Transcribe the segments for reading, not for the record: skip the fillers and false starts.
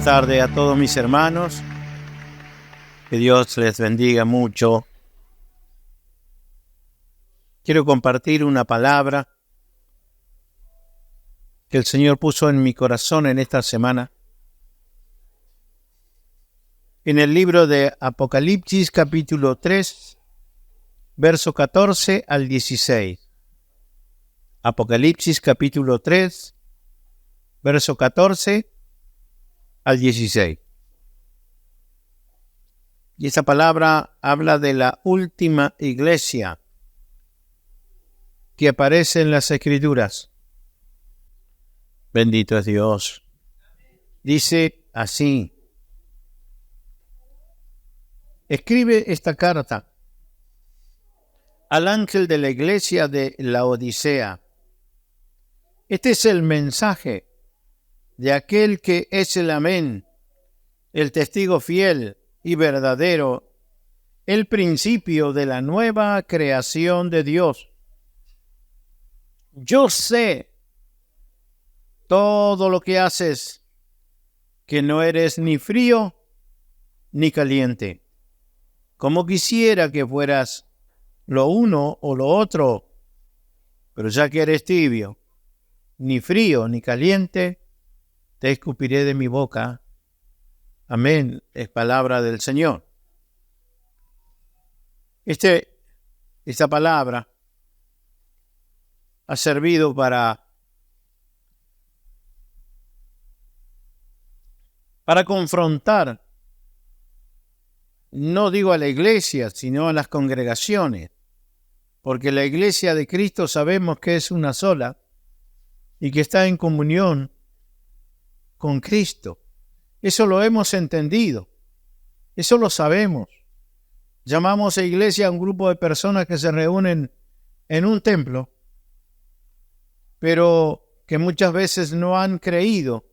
Buenas tardes a todos mis hermanos. Que Dios les bendiga mucho. Quiero compartir una palabra que el Señor puso en mi corazón en esta semana. En el libro de Apocalipsis, capítulo 3, verso 14 al 16. Apocalipsis, capítulo 3, verso 14 al 16. Y esa palabra habla de la última iglesia que aparece en las Escrituras. Bendito es Dios. Dice así: escribe esta carta al ángel de la iglesia de Laodicea. Este es el mensaje de aquel que es el Amén, el testigo fiel y verdadero, el principio de la nueva creación de Dios. Yo sé todo lo que haces, que no eres ni frío ni caliente. Como quisiera que fueras lo uno o lo otro, pero ya que eres tibio, ni frío ni caliente, te escupiré de mi boca. Amén, es palabra del Señor. Esta palabra ha servido para confrontar, no digo a la iglesia, sino a las congregaciones, porque la iglesia de Cristo sabemos que es una sola y que está en comunión con Cristo. Eso lo hemos entendido, eso lo sabemos. Llamamos a iglesia a un grupo de personas que se reúnen en un templo, pero que muchas veces no han creído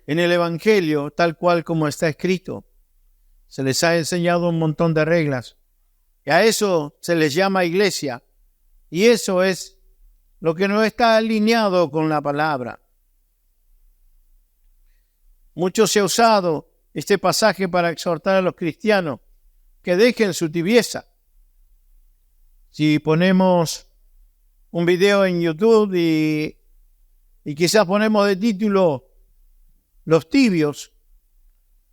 en el Evangelio tal cual como está escrito. Se les ha enseñado un montón de reglas, y a eso se les llama iglesia, y eso es lo que no está alineado con la palabra. Mucho se ha usado este pasaje para exhortar a los cristianos que dejen su tibieza. Si ponemos un video en YouTube y quizás ponemos de título Los tibios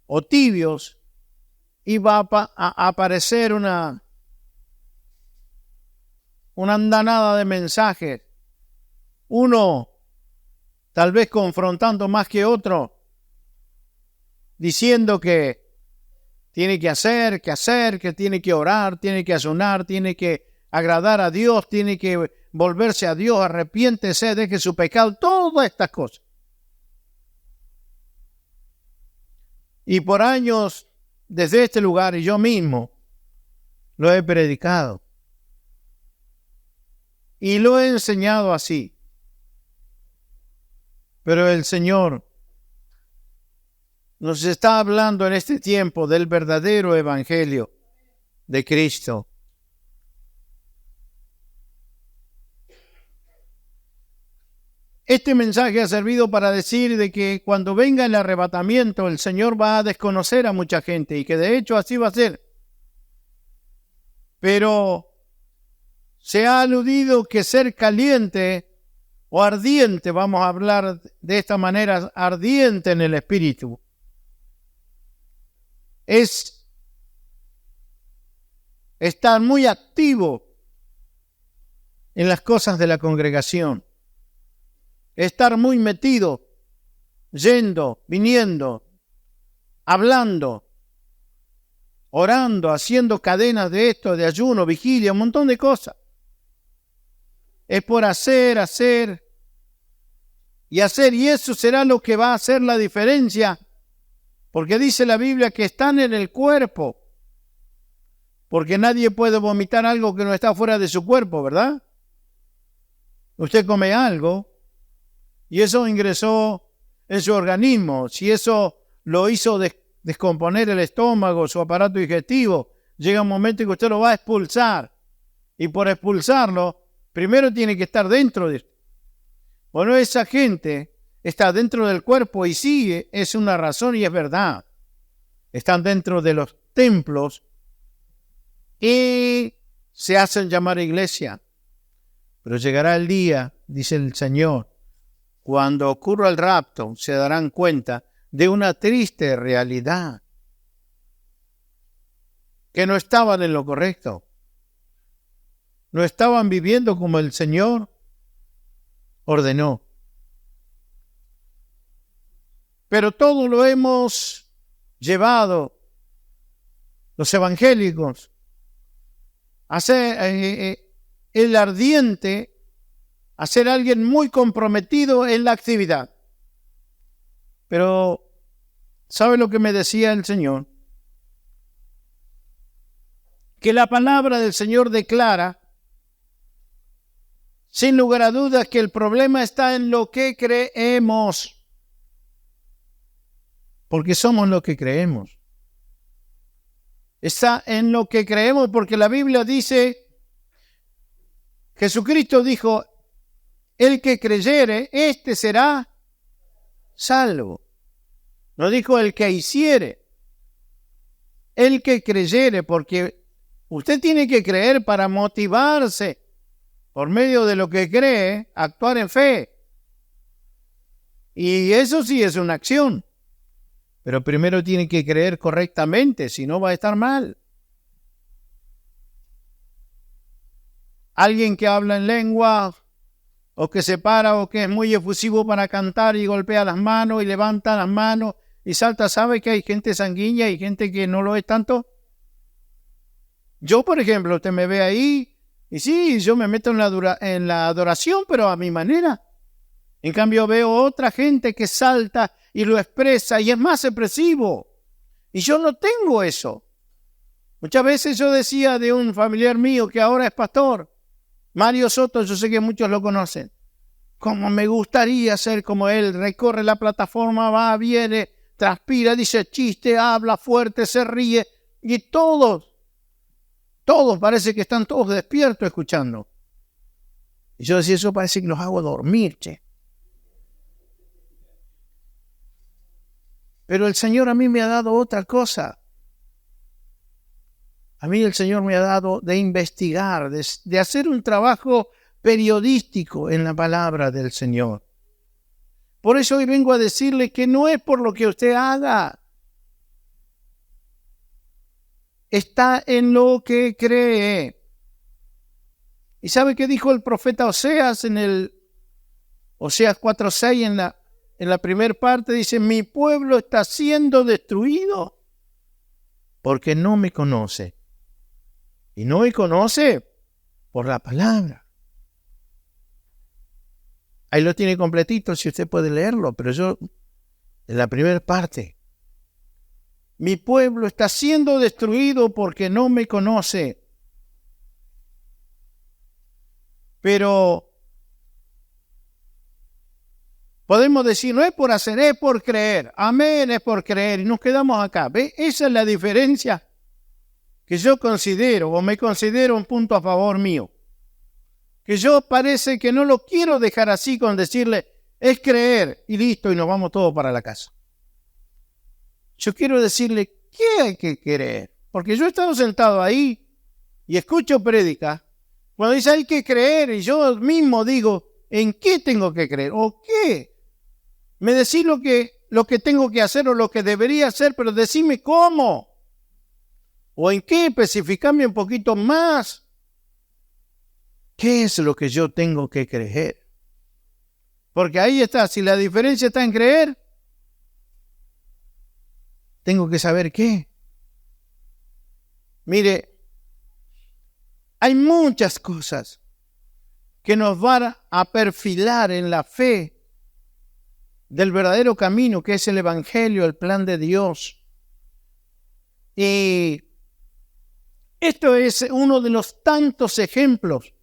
o tibios, y va a aparecer una andanada de mensajes, uno tal vez confrontando más que otro, diciendo que tiene que hacer, que tiene que orar, tiene que ayunar, tiene que agradar a Dios, tiene que volverse a Dios, arrepiéntese, deje su pecado, todas estas cosas. Y por años, desde este lugar, y yo mismo lo he predicado. Y lo he enseñado así. Pero el Señor nos está hablando en este tiempo del verdadero evangelio de Cristo. Este mensaje ha servido para decir de que cuando venga el arrebatamiento, el Señor va a desconocer a mucha gente, y que de hecho así va a ser. Pero se ha aludido que ser caliente o ardiente, vamos a hablar de esta manera, ardiente en el espíritu, es estar muy activo en las cosas de la congregación, estar muy metido, yendo, viniendo, hablando, orando, haciendo cadenas de esto, de ayuno, vigilia, un montón de cosas. Es por hacer y hacer, y eso será lo que va a hacer la diferencia. Porque dice la Biblia que están en el cuerpo. Porque nadie puede vomitar algo que no está fuera de su cuerpo, ¿verdad? Usted come algo y eso ingresó en su organismo. Si eso lo hizo descomponer el estómago, su aparato digestivo, llega un momento en que usted lo va a expulsar. Y por expulsarlo, primero tiene que estar dentro de esto. Bueno, esa gente está dentro del cuerpo, y sí, es una razón y es verdad. Están dentro de los templos y se hacen llamar iglesia. Pero llegará el día, dice el Señor, cuando ocurra el rapto, se darán cuenta de una triste realidad, que no estaban en lo correcto. No estaban viviendo como el Señor ordenó. Pero todo lo hemos llevado, los evangélicos, a ser el ardiente, a ser alguien muy comprometido en la actividad. Pero, ¿sabe lo que me decía el Señor? Que la palabra del Señor declara, sin lugar a dudas, que el problema está en lo que creemos. Porque somos lo que creemos. Está en lo que creemos, porque la Biblia dice, Jesucristo dijo, el que creyere, éste será salvo. No dijo el que hiciere, el que creyere, porque usted tiene que creer para motivarse, por medio de lo que cree, actuar en fe. Y eso sí es una acción. Pero primero tiene que creer correctamente, si no va a estar mal. Alguien que habla en lengua, o que se para, o que es muy efusivo para cantar y golpea las manos y levanta las manos y salta, ¿sabe que hay gente sanguínea y gente que no lo es tanto? Yo, por ejemplo, usted me ve ahí, y sí, yo me meto en la adoración, pero a mi manera. En cambio veo otra gente que salta y lo expresa y es más expresivo. Y yo no tengo eso. Muchas veces yo decía de un familiar mío que ahora es pastor, Mario Soto, yo sé que muchos lo conocen. Como me gustaría ser como él, recorre la plataforma, va, viene, transpira, dice chiste, habla fuerte, se ríe, y todos parece que están todos despiertos escuchando. Y yo decía, eso parece que los hago dormir, che. Pero el Señor a mí me ha dado otra cosa. A mí el Señor me ha dado de investigar, de hacer un trabajo periodístico en la palabra del Señor. Por eso hoy vengo a decirle que no es por lo que usted haga. Está en lo que cree. ¿Y sabe qué dijo el profeta Oseas en el Oseas 4:6 en la primera parte? Dice, mi pueblo está siendo destruido porque no me conoce. Y no me conoce por la palabra. Ahí lo tiene completito si usted puede leerlo, pero yo, en la primera parte, mi pueblo está siendo destruido porque no me conoce. Pero podemos decir, no es por hacer, es por creer. Amén, es por creer. Y nos quedamos acá. ¿Ve? Esa es la diferencia que yo considero, o me considero un punto a favor mío. Que yo parece que no lo quiero dejar así con decirle, es creer, y listo, y nos vamos todos para la casa. Yo quiero decirle, ¿qué hay que creer? Porque yo he estado sentado ahí y escucho prédica, cuando dice hay que creer, y yo mismo digo, ¿en qué tengo que creer? ¿O qué? Me decís lo que tengo que hacer o lo que debería hacer, pero decime cómo. ¿O en qué? Especificame un poquito más. ¿Qué es lo que yo tengo que creer? Porque ahí está, si la diferencia está en creer, tengo que saber qué. Mire, hay muchas cosas que nos van a perfilar en la fe del verdadero camino, que es el Evangelio, el plan de Dios. Y esto es uno de los tantos ejemplos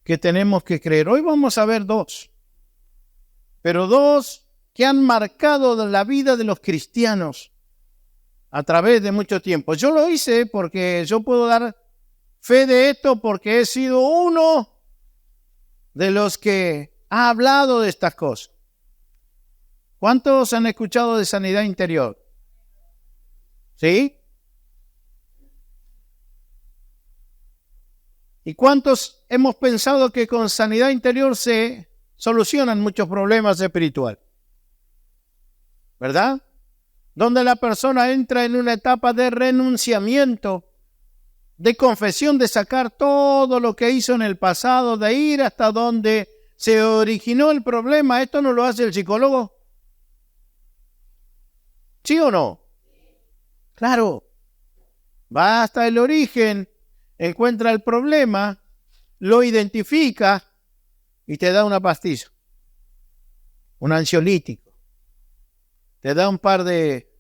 que tenemos que creer. Hoy vamos a ver dos, pero dos que han marcado la vida de los cristianos a través de mucho tiempo. Yo lo hice porque yo puedo dar fe de esto porque he sido uno de los que ha hablado de estas cosas. ¿Cuántos han escuchado de sanidad interior? ¿Sí? ¿Y cuántos hemos pensado que con sanidad interior se solucionan muchos problemas espirituales? ¿Verdad? Donde la persona entra en una etapa de renunciamiento, de confesión, de sacar todo lo que hizo en el pasado, de ir hasta donde se originó el problema. ¿Esto no lo hace el psicólogo? ¿Sí o no? Claro. Va hasta el origen, encuentra el problema, lo identifica y te da una pastilla, un ansiolítico. Te da un par de...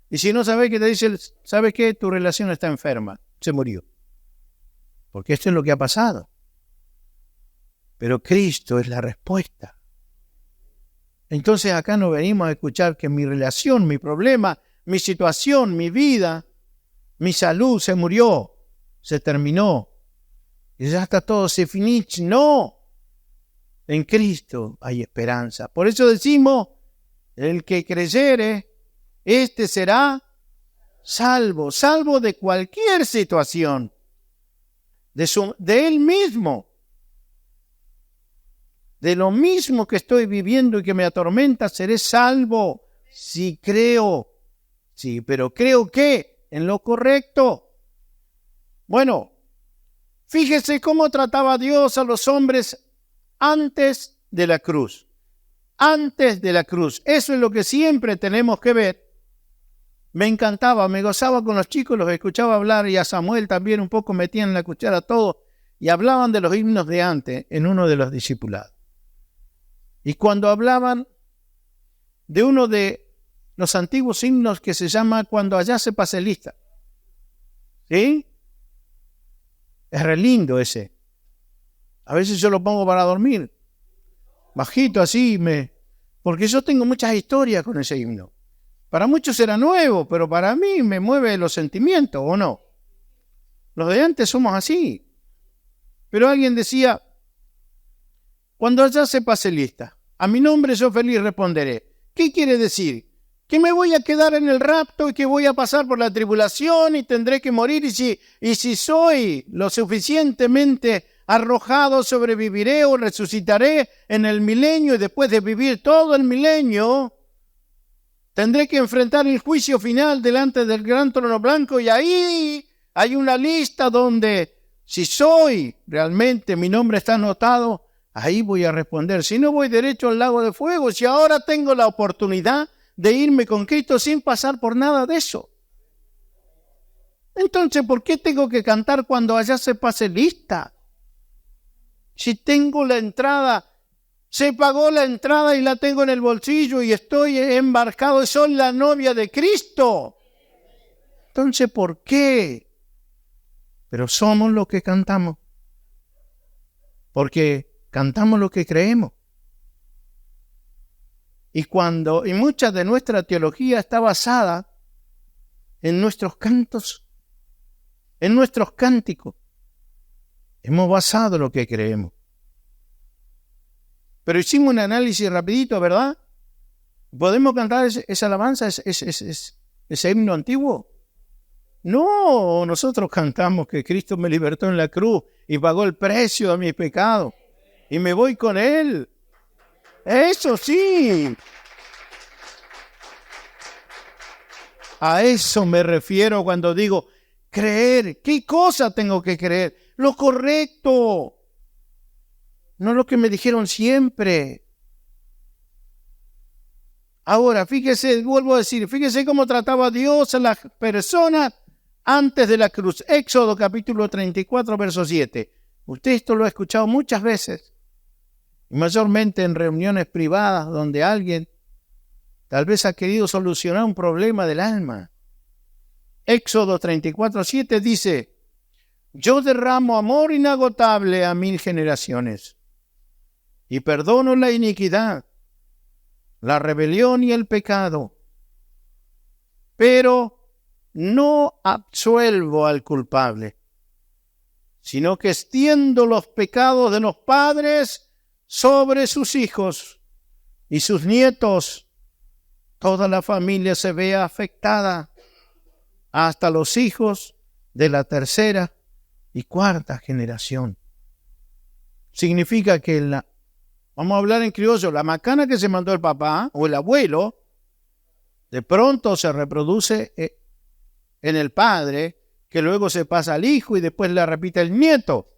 Y si no sabes qué te dice, ¿sabes qué? Tu relación está enferma, se murió. Porque esto es lo que ha pasado. Pero Cristo es la respuesta. Entonces acá no venimos a escuchar que mi relación, mi problema, mi situación, mi vida, mi salud se murió, se terminó. Y ya está todo, se finich. No. En Cristo hay esperanza. Por eso decimos, el que creyere, este será salvo. Salvo de cualquier situación. De él mismo. De lo mismo que estoy viviendo y que me atormenta, seré salvo si creo. Sí, pero creo que en lo correcto. Bueno, fíjese cómo trataba Dios a los hombres antes de la cruz. Antes de la cruz. Eso es lo que siempre tenemos que ver. Me encantaba, me gozaba con los chicos, los escuchaba hablar, y a Samuel también un poco metían la cuchara todo, y hablaban de los himnos de antes en uno de los discipulados. Y cuando hablaban de uno de los antiguos himnos que se llama Cuando allá se pase lista. ¿Sí? Es re lindo ese. A veces yo lo pongo para dormir. Bajito así, porque yo tengo muchas historias con ese himno. Para muchos era nuevo, pero para mí me mueve los sentimientos, ¿o no? Los de antes somos así. Pero alguien decía, cuando allá se pase lista, a mi nombre yo feliz responderé. ¿Qué quiere decir? Que me voy a quedar en el rapto y que voy a pasar por la tribulación y tendré que morir, y si soy lo suficientemente arrojado, sobreviviré o resucitaré en el milenio, y después de vivir todo el milenio, tendré que enfrentar el juicio final delante del gran trono blanco, y ahí hay una lista donde si soy realmente, mi nombre está anotado, ahí voy a responder. Si no, voy derecho al lago de fuego. Si ahora tengo la oportunidad de irme con Cristo sin pasar por nada de eso. Entonces, ¿por qué tengo que cantar cuando allá se pase lista? Si tengo la entrada, se pagó la entrada y la tengo en el bolsillo y estoy embarcado y soy la novia de Cristo. Entonces, ¿por qué? Pero somos lo que cantamos. Porque cantamos lo que creemos. Y mucha de nuestra teología está basada en nuestros cantos, en nuestros cánticos. Hemos basado lo que creemos. Pero hicimos un análisis rapidito, ¿verdad? ¿Podemos cantar esa alabanza, ese himno antiguo? No, nosotros cantamos que Cristo me libertó en la cruz y pagó el precio de mis pecados. Y me voy con Él. Eso sí. A eso me refiero cuando digo creer. ¿Qué cosa tengo que creer? Lo correcto. No lo que me dijeron siempre. Ahora, fíjese, vuelvo a decir, fíjese cómo trataba Dios a las personas antes de la cruz. Éxodo capítulo 34, verso 7. Usted esto lo ha escuchado muchas veces. Y mayormente en reuniones privadas donde alguien tal vez ha querido solucionar un problema del alma. Éxodo 34, 7 dice, yo derramo amor inagotable a 1000 generaciones y perdono la iniquidad, la rebelión y el pecado, pero no absuelvo al culpable, sino que extiendo los pecados de los padres sobre sus hijos y sus nietos toda la familia se vea afectada, hasta los hijos de la tercera y cuarta generación. Significa que vamos a hablar en criollo, la macana que se mandó el papá o el abuelo, de pronto se reproduce en el padre, que luego se pasa al hijo y después la repite el nieto.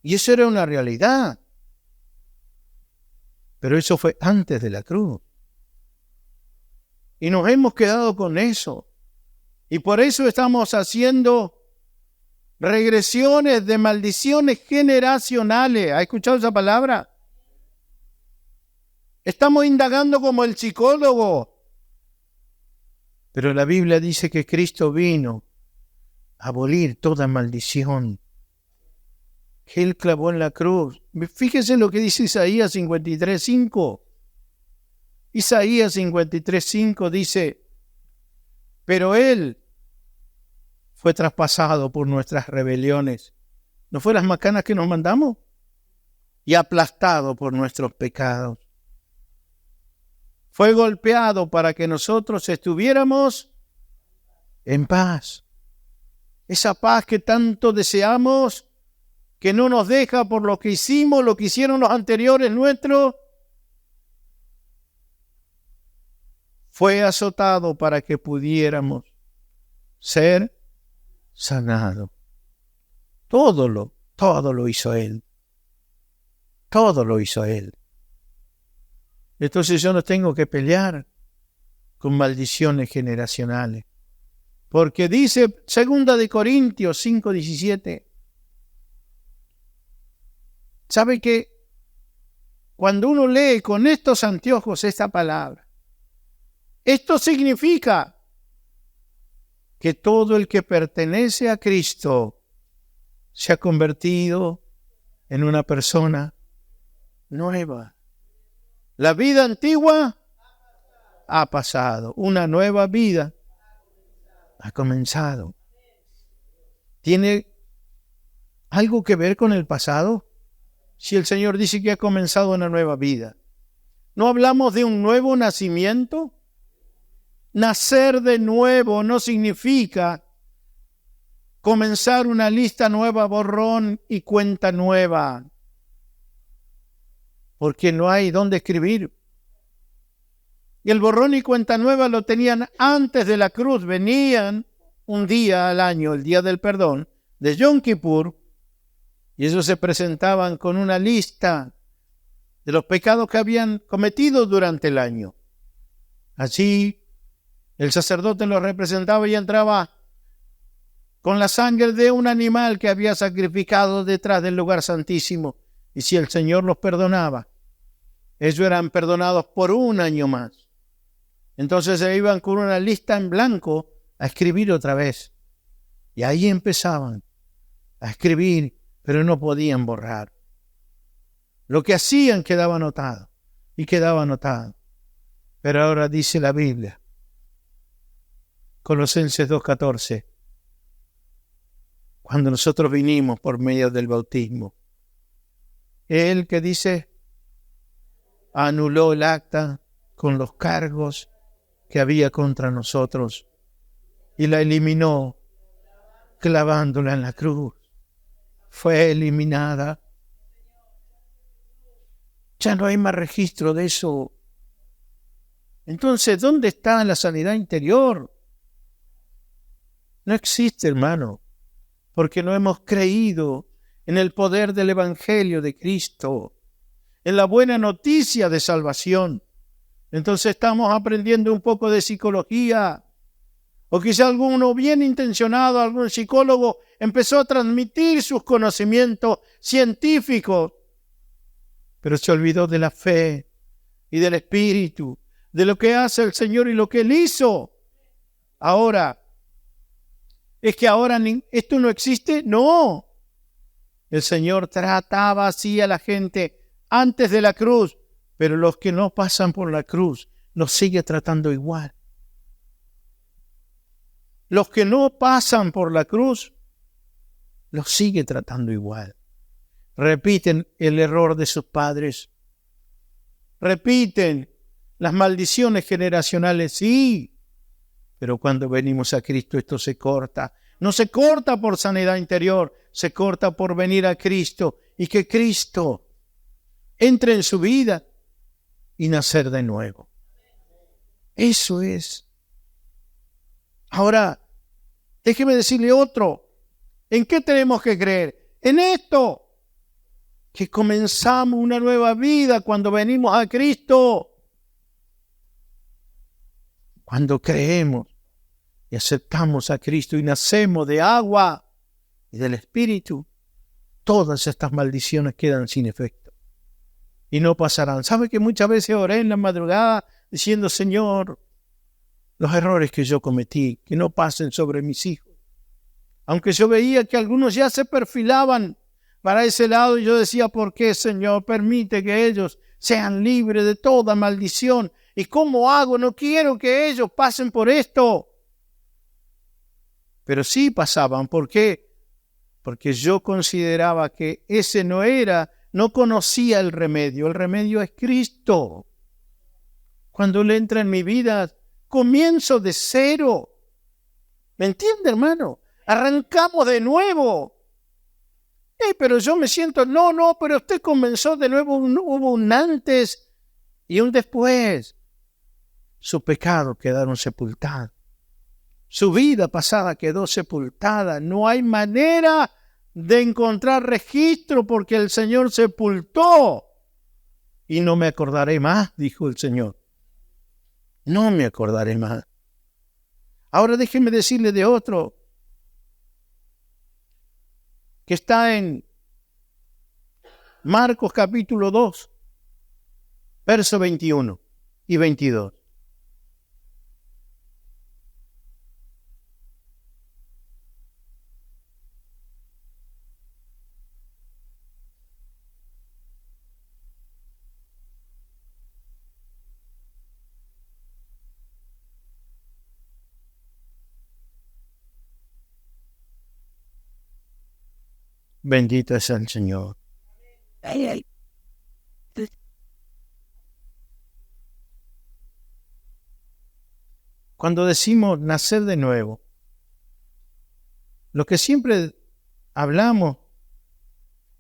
Y eso era una realidad. Pero eso fue antes de la cruz. Y nos hemos quedado con eso. Y por eso estamos haciendo regresiones de maldiciones generacionales. ¿Ha escuchado esa palabra? Estamos indagando como el psicólogo. Pero la Biblia dice que Cristo vino a abolir toda maldición, que Él clavó en la cruz. Fíjese lo que dice Isaías 53:5. Isaías 53:5 dice, pero Él fue traspasado por nuestras rebeliones. ¿No fue las macanas que nos mandamos? Y aplastado por nuestros pecados. Fue golpeado para que nosotros estuviéramos en paz. Esa paz que tanto deseamos, que no nos deja por lo que hicimos, lo que hicieron los anteriores nuestros. Fue azotado para que pudiéramos ser sanados. Todo lo hizo Él. Todo lo hizo Él. Entonces yo no tengo que pelear con maldiciones generacionales. Porque dice 2 Corintios 5:17. ¿Sabe que cuando uno lee con estos anteojos esta palabra, esto significa que todo el que pertenece a Cristo se ha convertido en una persona nueva? La vida antigua ha pasado, una nueva vida ha comenzado. ¿Tiene algo que ver con el pasado? Si el Señor dice que ha comenzado una nueva vida. ¿No hablamos de un nuevo nacimiento? Nacer de nuevo no significa comenzar una lista nueva, borrón y cuenta nueva, porque no hay dónde escribir. Y el borrón y cuenta nueva lo tenían antes de la cruz. Venían un día al año, el día del perdón, de Yom Kippur, y ellos se presentaban con una lista de los pecados que habían cometido durante el año. Allí el sacerdote los representaba y entraba con la sangre de un animal que había sacrificado detrás del lugar santísimo. Y si el Señor los perdonaba, ellos eran perdonados por un año más. Entonces se iban con una lista en blanco a escribir otra vez. Y ahí empezaban a escribir, pero no podían borrar. Lo que hacían quedaba anotado y quedaba anotado. Pero ahora dice la Biblia, Colosenses 2:14, cuando nosotros vinimos por medio del bautismo, Él que dice, anuló el acta con los cargos que había contra nosotros y la eliminó clavándola en la cruz. Fue eliminada. Ya no hay más registro de eso. Entonces, ¿dónde está la sanidad interior? No existe, hermano, porque no hemos creído en el poder del Evangelio de Cristo, en la buena noticia de salvación. Entonces estamos aprendiendo un poco de psicología, o quizá alguno bien intencionado, algún psicólogo, empezó a transmitir sus conocimientos científicos, pero se olvidó de la fe y del Espíritu, de lo que hace el Señor y lo que Él hizo. Ahora, ¿es que ahora esto no existe? No. El Señor trataba así a la gente antes de la cruz, pero los que no pasan por la cruz los sigue tratando igual. Los que no pasan por la cruz los sigue tratando igual. Repiten el error de sus padres. Repiten Las maldiciones generacionales, sí. Pero cuando venimos a Cristo esto se corta. No se corta por sanidad interior, se corta por venir a Cristo y que Cristo entre en su vida y nacer de nuevo. Eso es. Ahora, déjeme decirle otro. ¿En qué tenemos que creer? En esto, que comenzamos una nueva vida cuando venimos a Cristo. Cuando creemos y aceptamos a Cristo y nacemos de agua y del Espíritu, todas estas maldiciones quedan sin efecto y no pasarán. ¿Sabe que muchas veces oré en la madrugada diciendo, Señor, los errores que yo cometí, que no pasen sobre mis hijos? Aunque yo veía que algunos ya se perfilaban para ese lado, y yo decía, ¿por qué, Señor? Permite que ellos sean libres de toda maldición. ¿Y cómo hago? No quiero que ellos pasen por esto. Pero sí pasaban. ¿Por qué? Porque yo consideraba que ese no conocía el remedio. El remedio es Cristo. Cuando Él entra en mi vida, comienzo de cero. ¿Me entiende, hermano? Arrancamos de nuevo. Pero yo me siento, no, pero usted comenzó de nuevo, hubo un antes y un después. Su pecado quedaron sepultados. Su vida pasada quedó sepultada. No hay manera de encontrar registro porque el Señor sepultó. Y no me acordaré más, dijo el Señor. No me acordaré más. Ahora déjeme decirle de otro que está en Marcos capítulo 2, verso 21 y 22. Bendito es el Señor. Cuando decimos nacer de nuevo, lo que siempre hablamos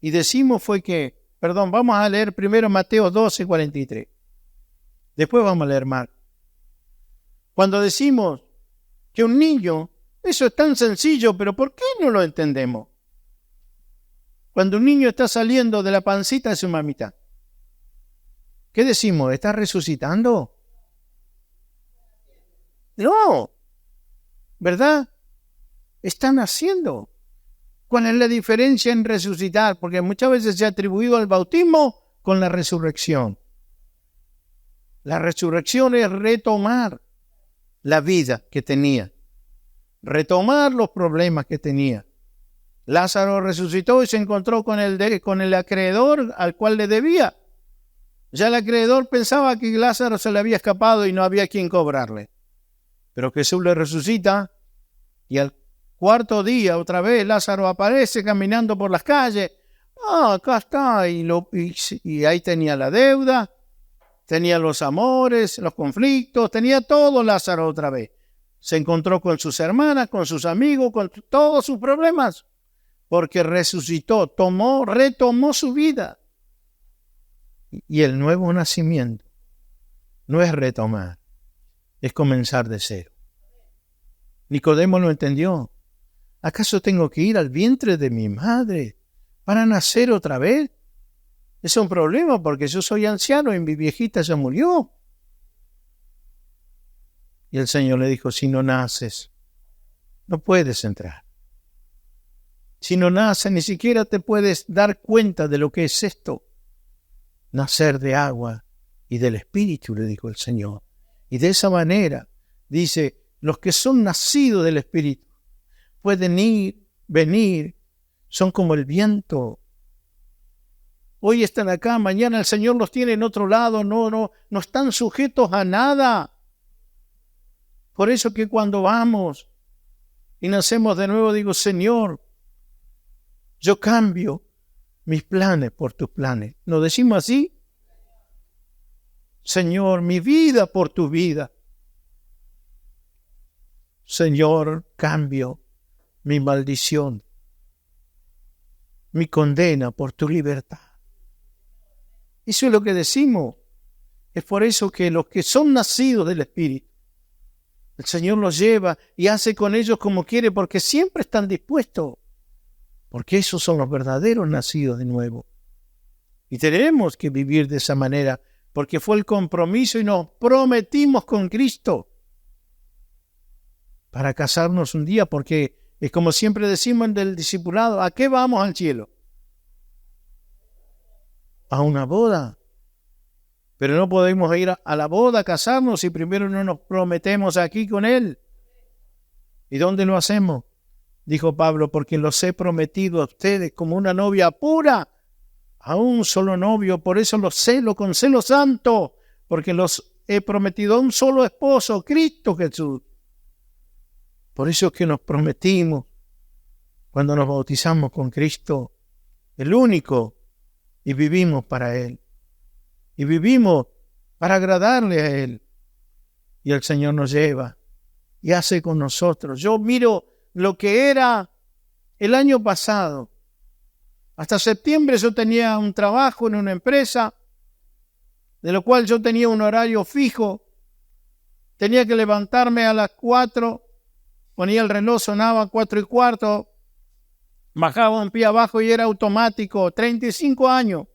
y decimos fue que, vamos a leer primero Mateo 12, 43. Después vamos a leer Marcos. Cuando decimos que un niño, eso es tan sencillo, pero ¿por qué no lo entendemos? Cuando un niño está saliendo de la pancita de su mamita, ¿qué decimos? ¿Está resucitando? No, ¿verdad? Está naciendo. ¿Cuál es la diferencia en resucitar? Porque muchas veces se ha atribuido al bautismo con la resurrección. La resurrección es retomar la vida que tenía, retomar los problemas que tenía. Lázaro resucitó y se encontró con el acreedor al cual le debía. Ya el acreedor pensaba que Lázaro se le había escapado y no había quien cobrarle. Pero Jesús le resucita y al cuarto día otra vez Lázaro aparece caminando por las calles. Acá está. Y ahí tenía la deuda, tenía los amores, los conflictos, tenía todo Lázaro otra vez. Se encontró con sus hermanas, con sus amigos, con todos sus problemas. Porque resucitó, retomó su vida. Y el nuevo nacimiento no es retomar, es comenzar de cero. Nicodemo lo entendió. ¿Acaso tengo que ir al vientre de mi madre para nacer otra vez? Es un problema porque yo soy anciano y mi viejita ya murió. Y el Señor le dijo, si no naces, no puedes entrar. Si no naces, ni siquiera te puedes dar cuenta de lo que es esto. Nacer de agua y del Espíritu, le dijo el Señor. Y de esa manera, dice, los que son nacidos del Espíritu pueden ir, venir, son como el viento. Hoy están acá, mañana el Señor los tiene en otro lado, no están sujetos a nada. Por eso que cuando vamos y nacemos de nuevo, digo, Señor, yo cambio mis planes por tus planes. ¿Nos decimos así? Señor, mi vida por tu vida. Señor, cambio mi maldición, mi condena por tu libertad. Eso es lo que decimos. Es por eso que los que son nacidos del Espíritu, el Señor los lleva y hace con ellos como quiere, porque siempre están dispuestos, porque esos son los verdaderos nacidos de nuevo. Y tenemos que vivir de esa manera, porque fue el compromiso y nos prometimos con Cristo para casarnos un día, porque es como siempre decimos del discipulado, ¿a qué vamos al cielo? A una boda. Pero no podemos ir a la boda a casarnos si primero no nos prometemos aquí con Él. ¿Y dónde lo hacemos? Dijo Pablo, porque los he prometido a ustedes como una novia pura, a un solo novio, por eso los celo con celo santo, porque los he prometido a un solo esposo, Cristo Jesús. Por eso es que nos prometimos cuando nos bautizamos con Cristo, el único, y vivimos para Él. Y vivimos para agradarle a Él. Y el Señor nos lleva y hace con nosotros. Yo miro lo que era el año pasado. Hasta septiembre yo tenía un trabajo en una empresa, de lo cual yo tenía un horario fijo. Tenía que levantarme a las 4, ponía el reloj, sonaba 4:15, bajaba un pie abajo y era automático, 35 años.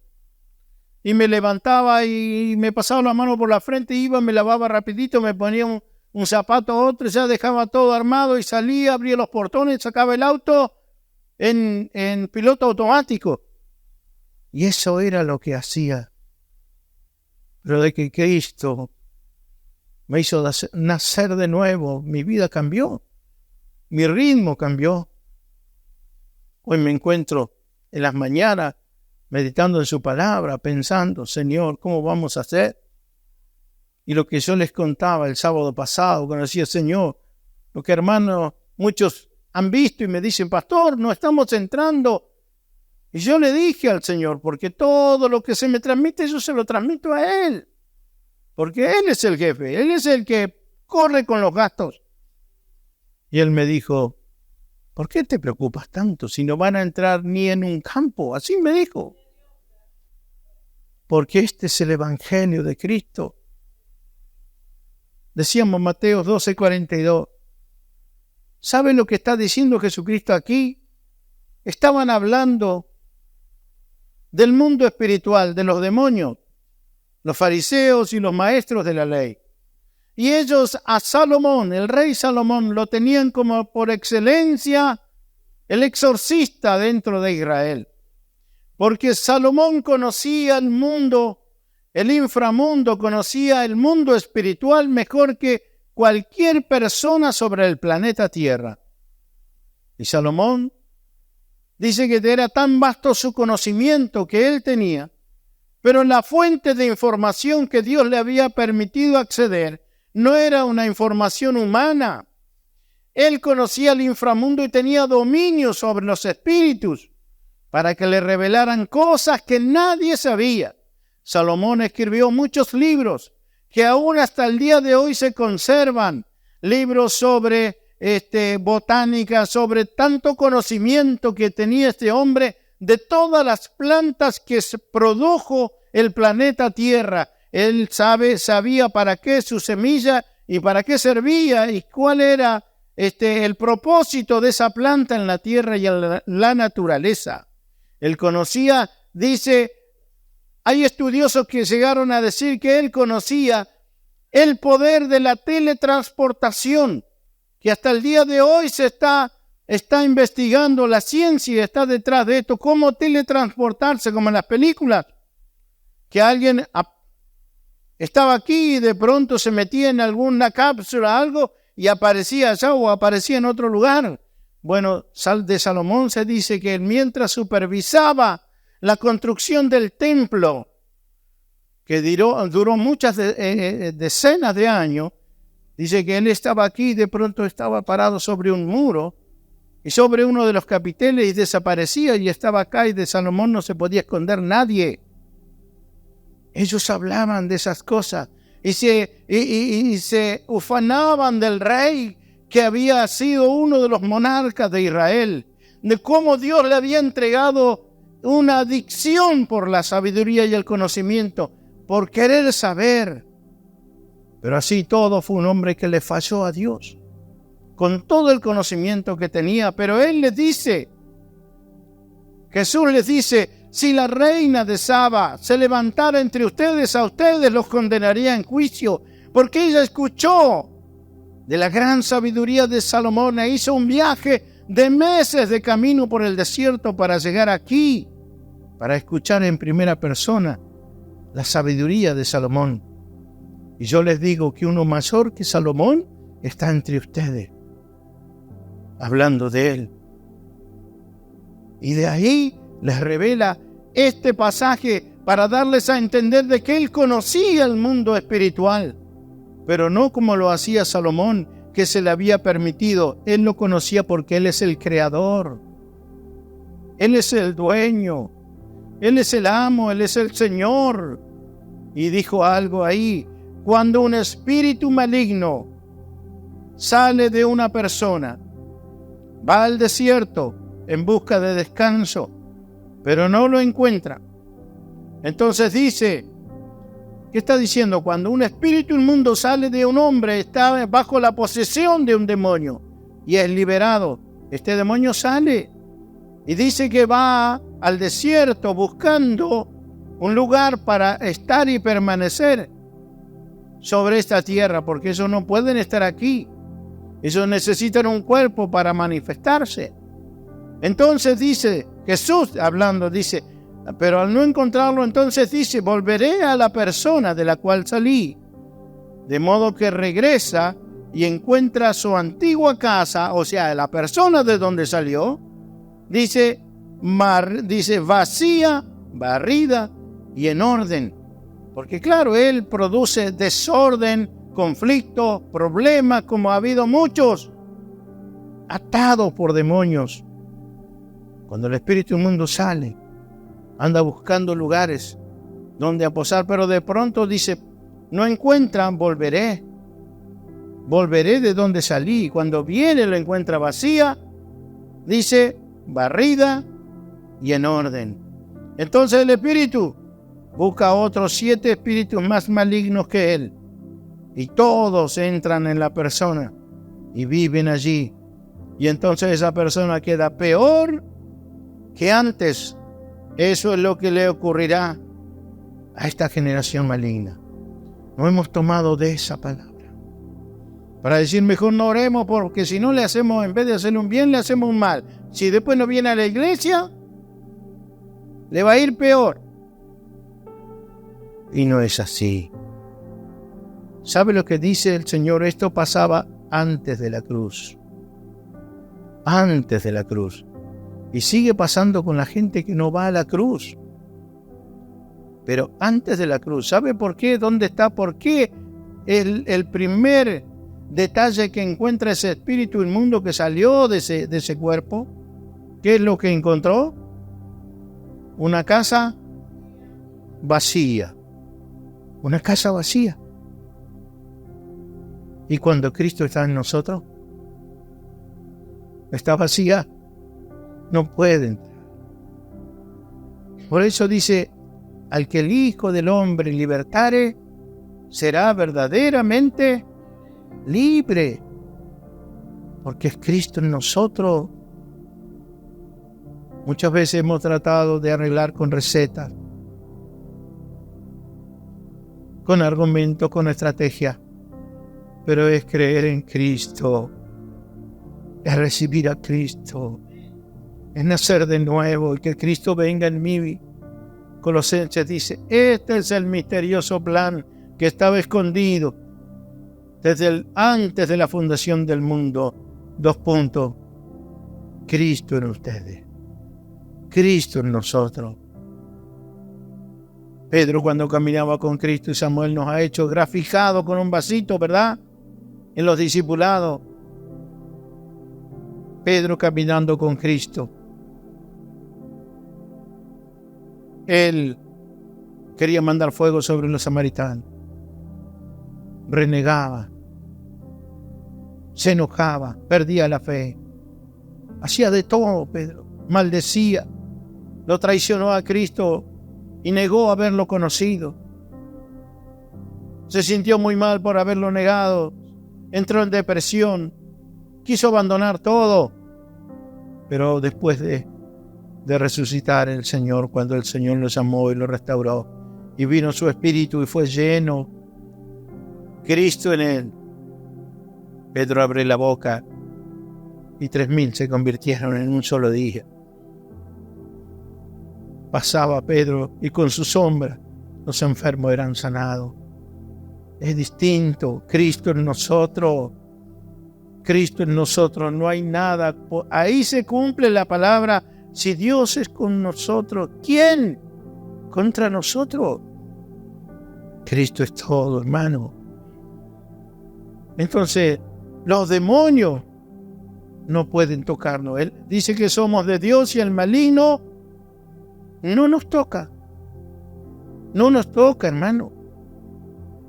Y me levantaba y me pasaba la mano por la frente, iba, me lavaba rapidito, me ponía un zapato a otro, ya dejaba todo armado y salía, abría los portones, sacaba el auto en piloto automático. Y eso era lo que hacía. Pero de que Cristo me hizo nacer de nuevo, mi vida cambió, mi ritmo cambió. Hoy me encuentro en las mañanas meditando en su palabra, pensando, Señor, ¿cómo vamos a hacer? Y lo que yo les contaba el sábado pasado, cuando decía, Señor, lo que hermanos, muchos han visto y me dicen, pastor, no estamos entrando. Y yo le dije al Señor, porque todo lo que se me transmite, yo se lo transmito a Él. Porque Él es el jefe, Él es el que corre con los gastos. Y Él me dijo, ¿por qué te preocupas tanto si no van a entrar ni en un campo? Así me dijo. Porque este es el Evangelio de Cristo. Decíamos Mateo 12:42. ¿Saben lo que está diciendo Jesucristo aquí? Estaban hablando del mundo espiritual, de los demonios, los fariseos y los maestros de la ley. Y ellos a Salomón, el rey Salomón, lo tenían como por excelencia el exorcista dentro de Israel. Porque Salomón conocía el mundo, el inframundo, conocía el mundo espiritual mejor que cualquier persona sobre el planeta Tierra. Y Salomón dice que era tan vasto su conocimiento que él tenía, pero la fuente de información que Dios le había permitido acceder no era una información humana. Él conocía el inframundo y tenía dominio sobre los espíritus para que le revelaran cosas que nadie sabía. Salomón escribió muchos libros que aún hasta el día de hoy se conservan. Libros sobre botánica, sobre tanto conocimiento que tenía este hombre de todas las plantas que se produjo el planeta Tierra. Él sabía para qué su semilla y para qué servía y cuál era el propósito de esa planta en la tierra y en la naturaleza. Él conocía, dice, hay estudiosos que llegaron a decir que él conocía el poder de la teletransportación, que hasta el día de hoy se está investigando, la ciencia está detrás de esto, cómo teletransportarse, como en las películas, que alguien estaba aquí y de pronto se metía en alguna cápsula, algo, y aparecía allá o aparecía en otro lugar. Bueno, de Salomón se dice que mientras supervisaba la construcción del templo, que duró muchas decenas de años, dice que él estaba aquí y de pronto estaba parado sobre un muro y sobre uno de los capiteles y desaparecía y estaba acá y de Salomón no se podía esconder nadie. Ellos hablaban de esas cosas y se ufanaban del rey que había sido uno de los monarcas de Israel, de cómo Dios le había entregado una adicción por la sabiduría y el conocimiento, por querer saber. Pero así todo fue un hombre que le falló a Dios, con todo el conocimiento que tenía. Pero él les dice, Jesús les dice, si la reina de Saba se levantara entre ustedes, a ustedes los condenaría en juicio, porque ella escuchó de la gran sabiduría de Salomón e hizo un viaje de meses de camino por el desierto para llegar aquí, para escuchar en primera persona la sabiduría de Salomón. Y yo les digo que uno mayor que Salomón está entre ustedes, hablando de él. Y de ahí les revela este pasaje para darles a entender de que él conocía el mundo espiritual, pero no como lo hacía Salomón, que se le había permitido. Él lo conocía porque él es el creador, él es el dueño, él es el amo, él es el Señor. Y dijo algo ahí: cuando un espíritu maligno sale de una persona, va al desierto en busca de descanso, pero no lo encuentra. Entonces dice, ¿qué está diciendo? Cuando un espíritu inmundo sale de un hombre, está bajo la posesión de un demonio y es liberado. Este demonio sale y dice que va al desierto buscando un lugar para estar y permanecer sobre esta tierra, porque ellos no pueden estar aquí. Ellos necesitan un cuerpo para manifestarse. Entonces dice, Jesús hablando, dice, pero al no encontrarlo, entonces dice, volveré a la persona de la cual salí. De modo que regresa y encuentra su antigua casa, o sea, la persona de donde salió, dice vacía, barrida y en orden. Porque claro, él produce desorden, conflictos, problemas, como ha habido muchos, atados por demonios. Cuando el espíritu inmundo sale, anda buscando lugares donde aposar, pero de pronto dice, no encuentran, volveré de donde salí. Cuando viene lo encuentra vacía, dice, barrida y en orden. Entonces el espíritu busca a otros 7 espíritus más malignos que él, y todos entran en la persona y viven allí. Y entonces esa persona queda peor que antes. Eso es lo que le ocurrirá a esta generación maligna. No hemos tomado de esa palabra para decir, mejor no oremos, porque si no le hacemos, en vez de hacerle un bien, le hacemos un mal. Si después no viene a la iglesia, le va a ir peor. Y no es así. ¿Sabe lo que dice el Señor? Esto pasaba antes de la cruz. Antes de la cruz. Y sigue pasando con la gente que no va a la cruz. Pero antes de la cruz, ¿sabe por qué? ¿Dónde está? ¿Por qué el primer detalle que encuentra ese espíritu inmundo que salió de ese cuerpo? ¿Qué es lo que encontró? Una casa vacía. Una casa vacía. Y cuando Cristo está en nosotros, está vacía. No puede entrar. Por eso dice, al que el Hijo del Hombre libertare, será verdaderamente libre. Porque es Cristo en nosotros. Muchas veces hemos tratado de arreglar con recetas, con argumentos, con estrategia. Pero es creer en Cristo, es recibir a Cristo, es nacer de nuevo y que Cristo venga en mí. Colosenses dice, este es el misterioso plan que estaba escondido desde antes de la fundación del mundo. 2 puntos. Cristo en ustedes. Cristo en nosotros. Pedro, cuando caminaba con Cristo, y Samuel nos ha hecho graficado con un vasito, ¿verdad? En los discipulados. Pedro caminando con Cristo. Él Quería mandar fuego sobre los samaritanos. Renegaba. Se enojaba. Perdía la fe. Hacía de todo, Pedro. Maldecía. Lo traicionó a Cristo y negó haberlo conocido. Se sintió muy mal por haberlo negado. Entró en depresión. Quiso abandonar todo. Pero después de resucitar el Señor, cuando el Señor lo llamó y lo restauró, y vino su espíritu y fue lleno Cristo en él, Pedro abre la boca y 3,000 se convirtieron en un solo día. Pasaba Pedro y con su sombra los enfermos eran sanados. Es distinto. Cristo en nosotros. Cristo en nosotros. No hay nada. Ahí se cumple la palabra. Si Dios es con nosotros, ¿quién contra nosotros? Cristo es todo, hermano. Entonces, los demonios no pueden tocarnos. Él dice que somos de Dios y el maligno no nos toca. No nos toca, hermano.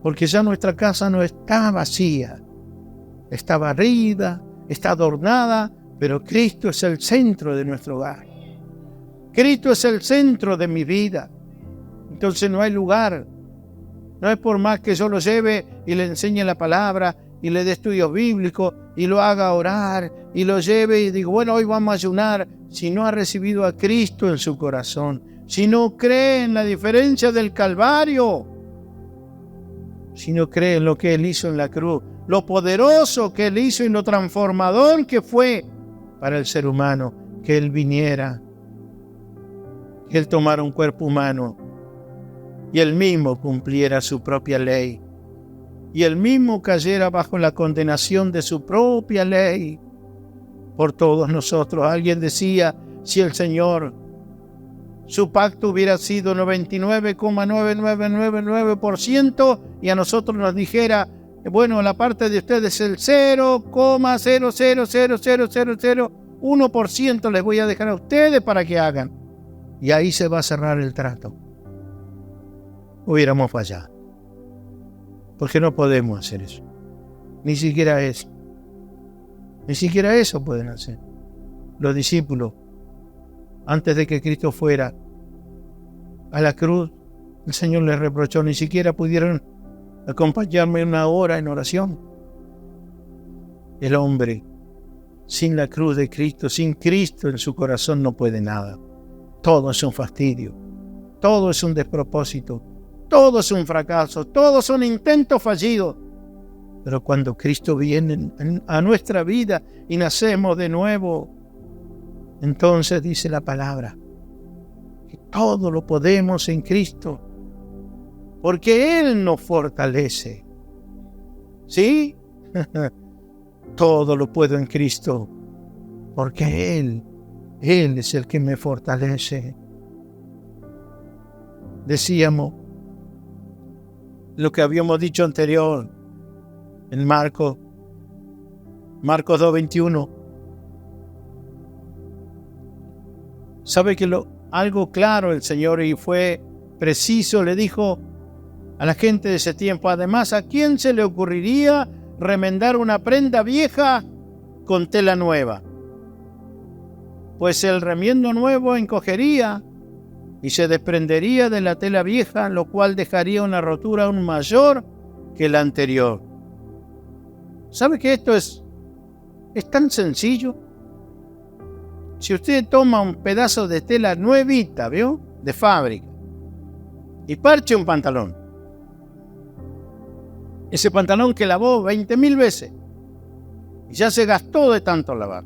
Porque ya nuestra casa no está vacía. Está barrida, está adornada, pero Cristo es el centro de nuestro hogar. Cristo es el centro de mi vida. Entonces no hay lugar. No es por más que yo lo lleve y le enseñe la palabra y le dé estudios bíblicos y lo haga orar y lo lleve y digo, bueno, hoy vamos a ayunar. Si no ha recibido a Cristo en su corazón, si no cree en la diferencia del Calvario, si no cree en lo que Él hizo en la cruz, lo poderoso que Él hizo y lo transformador que fue para el ser humano, que Él viniera, que Él tomara un cuerpo humano y Él mismo cumpliera su propia ley y Él mismo cayera bajo la condenación de su propia ley por todos nosotros. Alguien decía, si el Señor, su pacto hubiera sido 99,9999% y a nosotros nos dijera, bueno, la parte de ustedes es el 0,0000001% les voy a dejar a ustedes para que hagan. Y ahí se va a cerrar el trato. Hubiéramos fallado. Porque no podemos hacer eso. Ni siquiera eso. Ni siquiera eso pueden hacer. Los discípulos, antes de que Cristo fuera a la cruz, el Señor les reprochó, ni siquiera pudieron acompañarme una hora en oración. El hombre, sin la cruz de Cristo, sin Cristo en su corazón, no puede nada. Todo es un fastidio, todo es un despropósito, todo es un fracaso, todos son intentos fallidos. Pero cuando Cristo viene a nuestra vida y nacemos de nuevo, entonces dice la palabra que todo lo podemos en Cristo, porque Él nos fortalece. ¿Sí? Todo lo puedo en Cristo, porque Él es el que me fortalece. Decíamos lo que habíamos dicho anterior en Marcos 2:21. Sabe que algo claro el Señor, y fue preciso, le dijo a la gente de ese tiempo, además, ¿a quién se le ocurriría remendar una prenda vieja con tela nueva? Pues el remiendo nuevo encogería y se desprendería de la tela vieja, lo cual dejaría una rotura aún mayor que la anterior. ¿Sabe que esto es tan sencillo? Si usted toma un pedazo de tela nuevita, ¿vio? De fábrica, y parche un pantalón, ese pantalón que lavó 20,000 veces y ya se gastó de tanto lavar,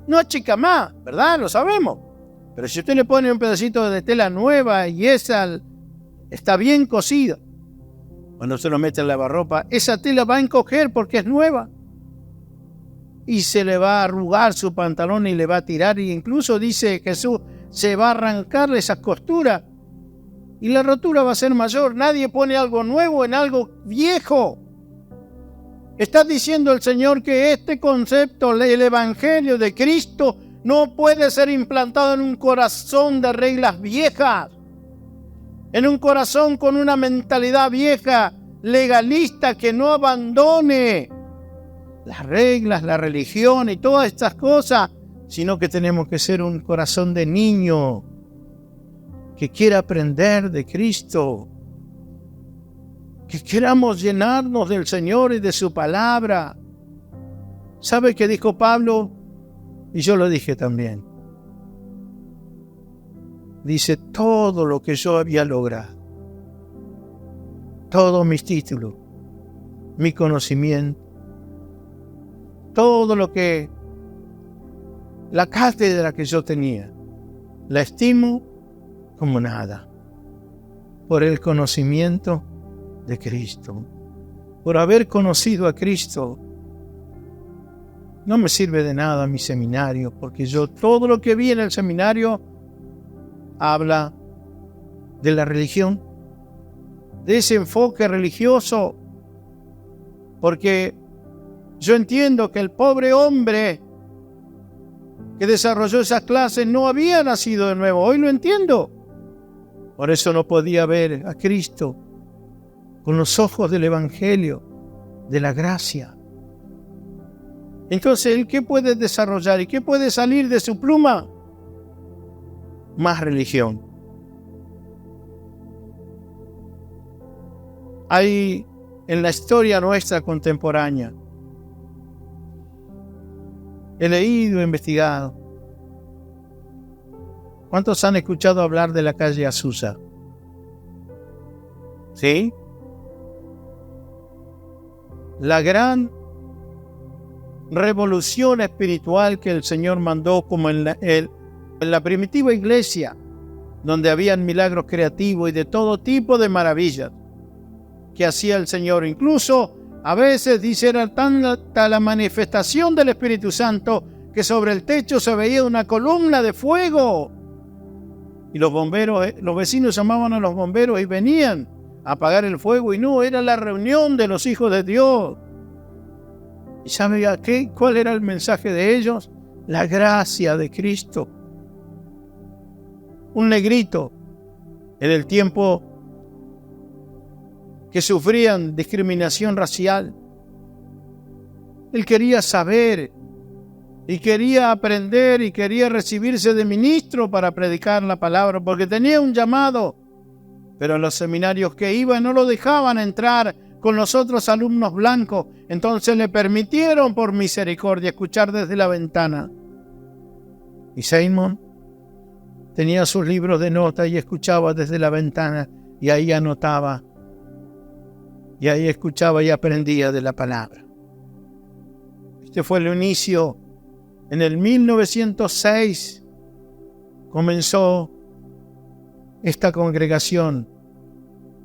no achica más, ¿verdad? Lo sabemos. Pero si usted le pone un pedacito de tela nueva y esa está bien cosida, cuando usted lo mete en la lavarropa, esa tela va a encoger porque es nueva y se le va a arrugar su pantalón y le va a tirar, y incluso dice Jesús, se va a arrancar esas costuras y la rotura va a ser mayor. Nadie pone algo nuevo en algo viejo. Está diciendo el Señor que este concepto, el Evangelio de Cristo, no puede ser implantado en un corazón de reglas viejas, en un corazón con una mentalidad vieja, legalista, que no abandone las reglas, la religión y todas estas cosas, sino que tenemos que ser un corazón de niño que quiera aprender de Cristo, que queramos llenarnos del Señor y de su palabra. ¿Sabe qué dijo Pablo? Y yo lo dije también. Dice, todo lo que yo había logrado, todos mis títulos, mi conocimiento, todo lo que, la cátedra que yo tenía, la estimo como nada, por el conocimiento de Cristo. Por haber conocido a Cristo, no me sirve de nada mi seminario, porque yo todo lo que vi en el seminario habla de la religión, de ese enfoque religioso, porque yo entiendo que el pobre hombre que desarrolló esas clases no había nacido de nuevo. Hoy lo entiendo. Por eso no podía ver a Cristo con los ojos del Evangelio, de la gracia. Entonces, ¿él qué puede desarrollar y qué puede salir de su pluma? Más religión. Hay en la historia nuestra contemporánea, he leído, investigado. ¿Cuántos han escuchado hablar de la calle Azusa? ¿Sí? La gran revolución espiritual que el Señor mandó, como en la primitiva iglesia, donde habían milagros creativos y de todo tipo de maravillas que hacía el Señor. Incluso a veces, dice, era tanta la manifestación del Espíritu Santo que sobre el techo se veía una columna de fuego. Y los bomberos, los vecinos llamaban a los bomberos y venían a apagar el fuego. Y no, era la reunión de los hijos de Dios. ¿Y sabe cuál era el mensaje de ellos? La gracia de Cristo. Un negrito en el tiempo que sufrían discriminación racial. Él quería saber y quería aprender y quería recibirse de ministro para predicar la palabra, porque tenía un llamado, pero en los seminarios que iba no lo dejaban entrar con los otros alumnos blancos. Entonces le permitieron por misericordia escuchar desde la ventana. Y Simon tenía sus libros de notas y escuchaba desde la ventana, y ahí anotaba, y ahí escuchaba y aprendía de la palabra. Este fue el inicio. En el 1906 comenzó esta congregación,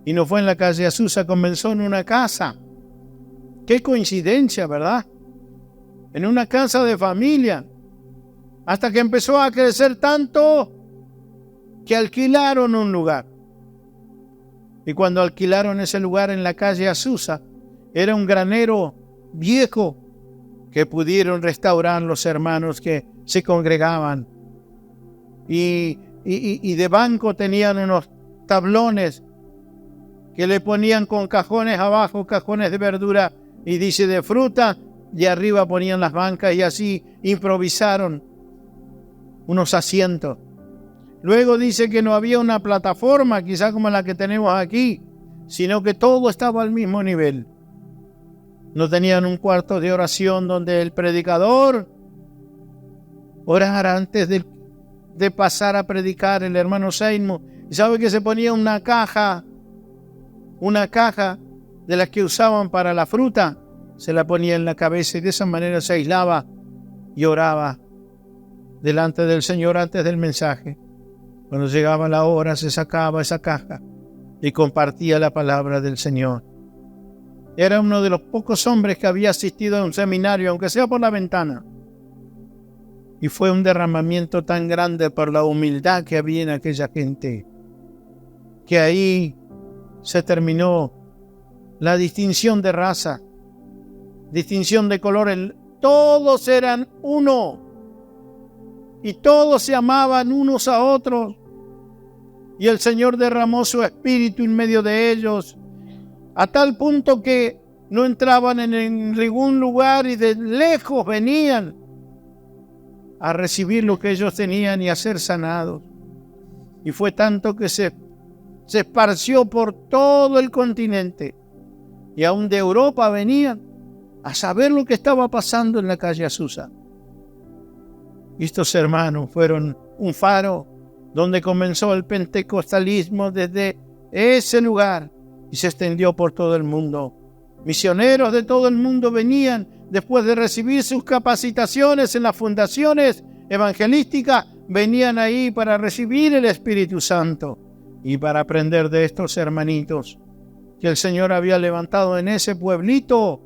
y no fue en la calle Azusa, comenzó en una casa. Qué coincidencia, ¿verdad? En una casa de familia, hasta que empezó a crecer tanto que alquilaron un lugar. Y cuando alquilaron ese lugar en la calle Azusa, era un granero viejo que pudieron restaurar los hermanos que se congregaban. Y de banco tenían unos tablones que le ponían con cajones abajo, cajones de verdura, y dice de fruta, y arriba ponían las bancas, y así improvisaron unos asientos. Luego dice que no había una plataforma, quizá como la que tenemos aquí, sino que todo estaba al mismo nivel. No tenían un cuarto de oración donde el predicador orara antes de pasar a predicar, el hermano Seymour. Y sabe que se ponía una caja de las que usaban para la fruta, se la ponía en la cabeza, y de esa manera se aislaba y oraba delante del Señor antes del mensaje. Cuando llegaba la hora, se sacaba esa caja y compartía la palabra del Señor. Era uno de los pocos hombres que había asistido a un seminario, aunque sea por la ventana. Y fue un derramamiento tan grande por la humildad que había en aquella gente, que ahí se terminó la distinción de raza, distinción de color. Todos eran uno y todos se amaban unos a otros. y el Señor derramó su espíritu en medio de ellos, a tal punto que no entraban en ningún lugar y de lejos venían a recibir lo que ellos tenían y a ser sanados. Y fue tanto que se esparció por todo el continente, y aún de Europa venían a saber lo que estaba pasando en la calle Azusa. Y estos hermanos fueron un faro donde comenzó el pentecostalismo desde ese lugar y se extendió por todo el mundo. Misioneros de todo el mundo venían después de recibir sus capacitaciones en las fundaciones evangelísticas, venían ahí para recibir el Espíritu Santo y para aprender de estos hermanitos que el Señor había levantado en ese pueblito.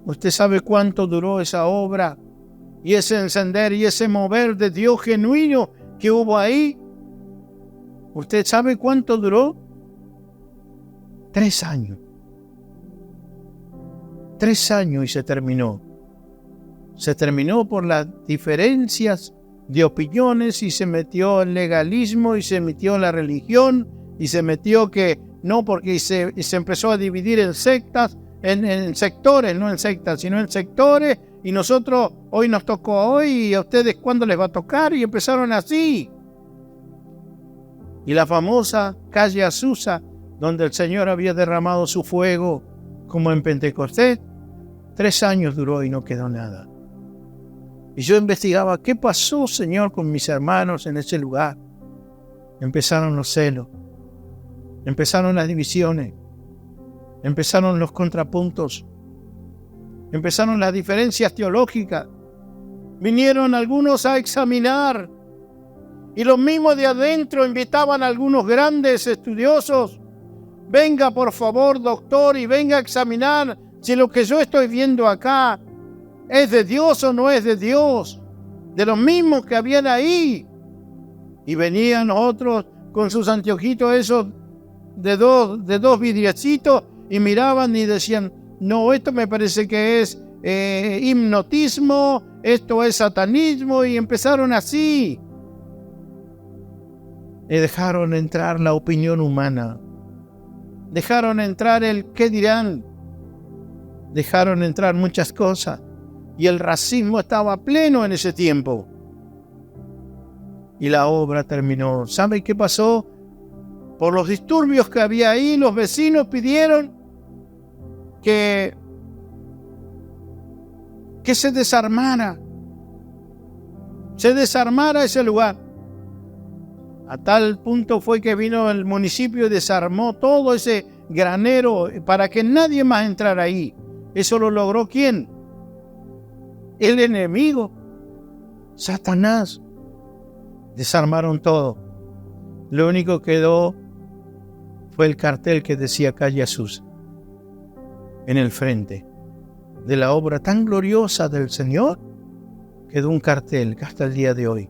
¿Usted sabe cuánto duró esa obra y ese encender y ese mover de Dios genuino que hubo ahí? ¿Usted sabe cuánto duró? 3 años. 3 años y se terminó. Se terminó por las diferencias de opiniones y se metió el legalismo y se metió la religión y se metió que no, porque se empezó a dividir en sectas, en sectores, no en sectas, sino en sectores, y nosotros hoy nos tocó hoy y a ustedes cuándo les va a tocar, y empezaron así. Y la famosa calle Azusa, donde el Señor había derramado su fuego como en Pentecostés, 3 años duró y no quedó nada. Y yo investigaba, ¿qué pasó, Señor, con mis hermanos en ese lugar? Empezaron los celos, empezaron las divisiones, empezaron los contrapuntos, empezaron las diferencias teológicas. Vinieron algunos a examinar y los mismos de adentro invitaban a algunos grandes estudiosos. Venga, por favor, doctor, y venga a examinar si lo que yo estoy viendo acá ¿es de Dios o no es de Dios? De los mismos que habían ahí. Y venían otros con sus anteojitos esos de dos vidriecitos y miraban y decían, no, esto me parece que es hipnotismo, esto es satanismo, y empezaron así. Y dejaron entrar la opinión humana. Dejaron entrar el qué dirán. Dejaron entrar muchas cosas. Y el racismo estaba pleno en ese tiempo. Y la obra terminó. ¿Sabe qué pasó? Por los disturbios que había ahí, los vecinos pidieron que se desarmara ese lugar. A tal punto fue que vino el municipio y desarmó todo ese granero para que nadie más entrara ahí. ¿Eso lo logró quién? El enemigo, Satanás. Desarmaron todo. Lo único que quedó fue el cartel que decía calle Azusa en el frente de la obra tan gloriosa del Señor. Quedó un cartel que hasta el día de hoy.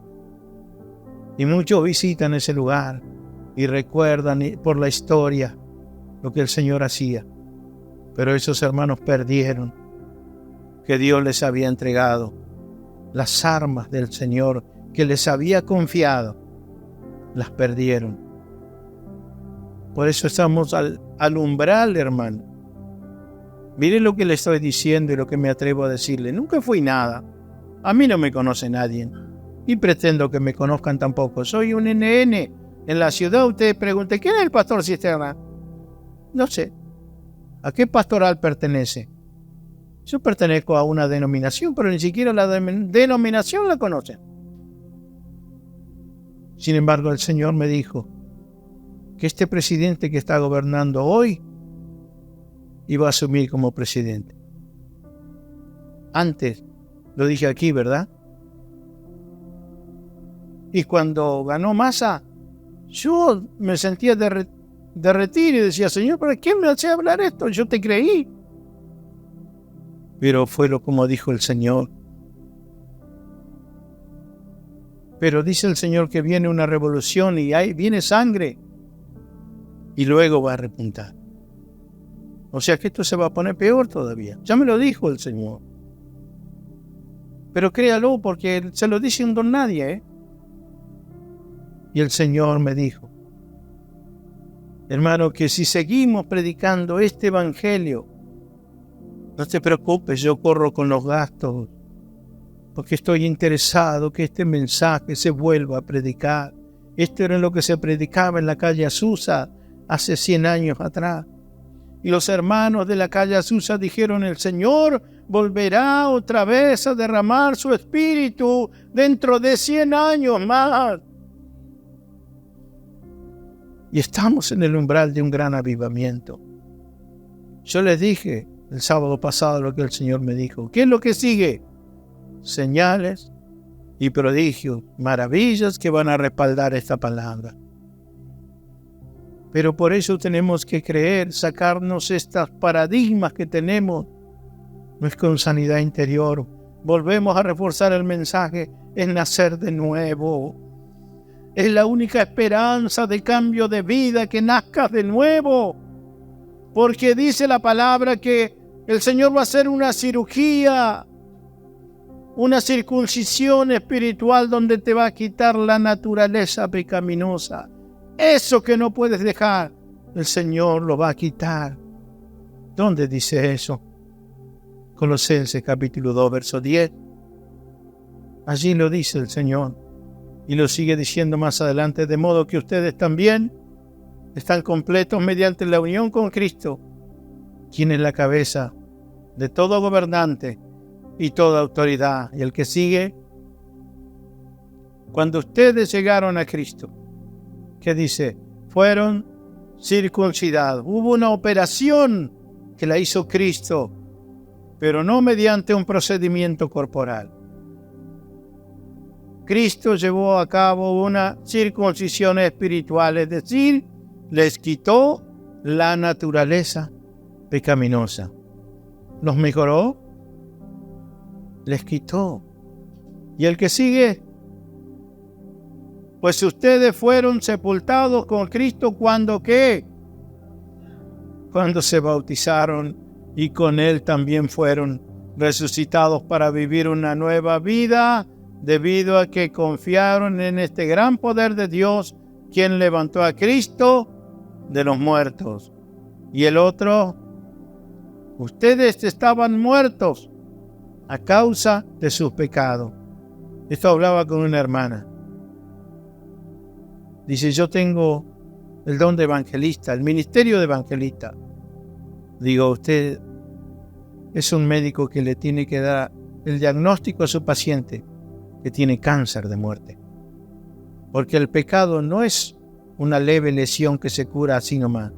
Y muchos visitan ese lugar y recuerdan por la historia lo que el Señor hacía. Pero esos hermanos perdieron que Dios les había entregado, las armas del Señor que les había confiado, las perdieron. Por eso estamos al umbral, hermano. Mire lo que le estoy diciendo y lo que me atrevo a decirle. Nunca fui nada. A mí no me conoce nadie. Y pretendo que me conozcan tampoco. Soy un NN. En la ciudad usted pregunta, ¿quién es el pastor Cisterna? No sé. ¿A qué pastoral pertenece? Yo pertenezco a una denominación, pero ni siquiera la denominación la conocen. Sin embargo, el Señor me dijo que este presidente que está gobernando hoy iba a asumir como presidente. Antes, lo dije aquí, ¿verdad? Y cuando ganó Massa, yo me sentía derretir y decía, Señor, ¿para qué me hace hablar esto? Yo te creí. Pero fue como dijo el Señor. Pero dice el Señor que viene una revolución y viene sangre y luego va a repuntar. O sea que esto se va a poner peor todavía. Ya me lo dijo el Señor. Pero créalo porque se lo dice un don nadie, ¿eh? Y el Señor me dijo, hermano, que si seguimos predicando este evangelio, no te preocupes, yo corro con los gastos, porque estoy interesado que este mensaje se vuelva a predicar. Esto era lo que se predicaba en la calle Azusa hace 100 años atrás. Y los hermanos de la calle Azusa dijeron, el Señor volverá otra vez a derramar su espíritu dentro de 100 años más. Y estamos en el umbral de un gran avivamiento. Yo les dije el sábado pasado lo que el Señor me dijo. ¿Qué es lo que sigue? Señales y prodigios, maravillas que van a respaldar esta palabra. Pero por eso tenemos que creer, sacarnos estos paradigmas que tenemos. No es con sanidad interior. Volvemos a reforzar el mensaje, es nacer de nuevo. Es la única esperanza de cambio de vida, que nazcas de nuevo. Porque dice la palabra que el Señor va a hacer una cirugía, una circuncisión espiritual donde te va a quitar la naturaleza pecaminosa. Eso que no puedes dejar, el Señor lo va a quitar. ¿Dónde dice eso? Colosenses capítulo 2, verso 10. Allí lo dice el Señor. Y lo sigue diciendo más adelante, de modo que ustedes también están completos mediante la unión con Cristo, quien es la cabeza de todo gobernante y toda autoridad. Y el que sigue, cuando ustedes llegaron a Cristo, ¿qué dice? Fueron circuncidados. Hubo una operación que la hizo Cristo, pero no mediante un procedimiento corporal. Cristo llevó a cabo una circuncisión espiritual, es decir, les quitó la naturaleza pecaminosa. ¿Los mejoró? Les quitó. ¿Y el que sigue? Pues ustedes fueron sepultados con Cristo cuando ¿qué? Cuando se bautizaron, y con Él también fueron resucitados para vivir una nueva vida, debido a que confiaron en este gran poder de Dios, quien levantó a Cristo de los muertos. Y el otro, ustedes estaban muertos a causa de sus pecados. Esto hablaba con una hermana. Dice, yo tengo el don de evangelista, el ministerio de evangelista. Digo, usted es un médico que le tiene que dar el diagnóstico a su paciente que tiene cáncer de muerte. Porque el pecado no es una leve lesión que se cura así nomás.